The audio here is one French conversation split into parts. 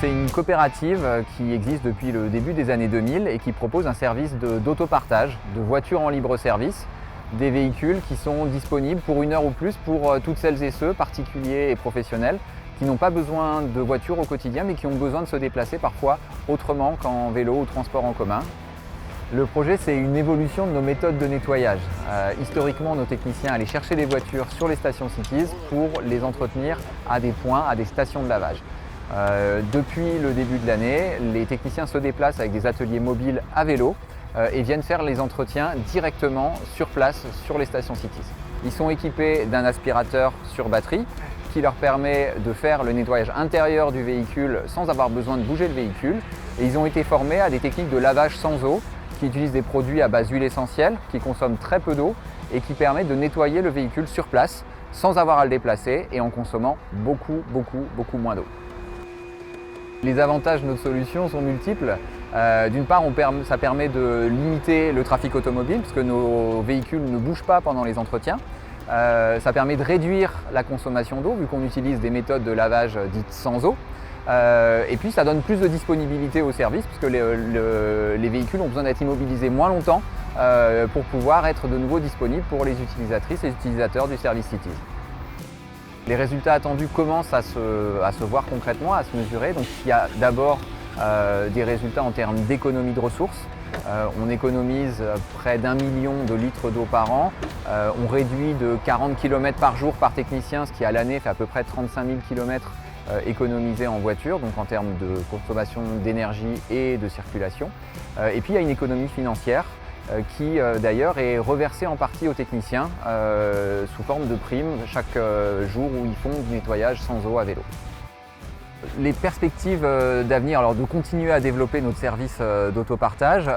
c'est une coopérative qui existe depuis le début des années 2000 et qui propose un service d'autopartage, de voitures en libre service, des véhicules qui sont disponibles pour 1 heure ou plus pour toutes celles et ceux, particuliers et professionnels, qui n'ont pas besoin de voiture au quotidien mais qui ont besoin de se déplacer parfois autrement qu'en vélo ou transport en commun. Le projet, c'est une évolution de nos méthodes de nettoyage. Historiquement, nos techniciens allaient chercher des voitures sur les stations Cities pour les entretenir à des points, à des stations de lavage. Depuis le début de l'année, les techniciens se déplacent avec des ateliers mobiles à vélo et viennent faire les entretiens directement sur place sur les stations Cities. Ils sont équipés d'un aspirateur sur batterie qui leur permet de faire le nettoyage intérieur du véhicule sans avoir besoin de bouger le véhicule. Et ils ont été formés à des techniques de lavage sans eau qui utilisent des produits à base d'huile essentielle, qui consomment très peu d'eau et qui permettent de nettoyer le véhicule sur place sans avoir à le déplacer et en consommant beaucoup moins d'eau. Les avantages de notre solution sont multiples. D'une part, ça permet de limiter le trafic automobile puisque nos véhicules ne bougent pas pendant les entretiens. Ça permet de réduire la consommation d'eau vu qu'on utilise des méthodes de lavage dites sans eau. Et puis ça donne plus de disponibilité au service puisque les véhicules ont besoin d'être immobilisés moins longtemps pour pouvoir être de nouveau disponibles pour les utilisatrices et les utilisateurs du service Cities. Les résultats attendus commencent à se voir concrètement, à se mesurer. Donc il y a d'abord des résultats en termes d'économie de ressources. On économise près d'1 million de litres d'eau par an. On réduit de 40 km par jour par technicien, ce qui à l'année fait à peu près 35 000 km économisés en voiture, donc en termes de consommation d'énergie et de circulation. Et puis il y a une économie financière qui d'ailleurs est reversée en partie aux techniciens sous forme de primes chaque jour où ils font du nettoyage sans eau à vélo. Les perspectives d'avenir, alors de continuer à développer notre service d'autopartage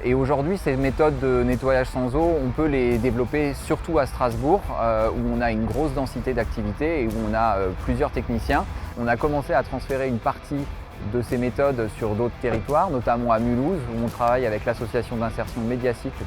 et aujourd'hui ces méthodes de nettoyage sans eau, on peut les développer surtout à Strasbourg où on a une grosse densité d'activité et où on a plusieurs techniciens. On a commencé à transférer une partie de ces méthodes sur d'autres territoires, notamment à Mulhouse où on travaille avec l'association d'insertion Mediacycle.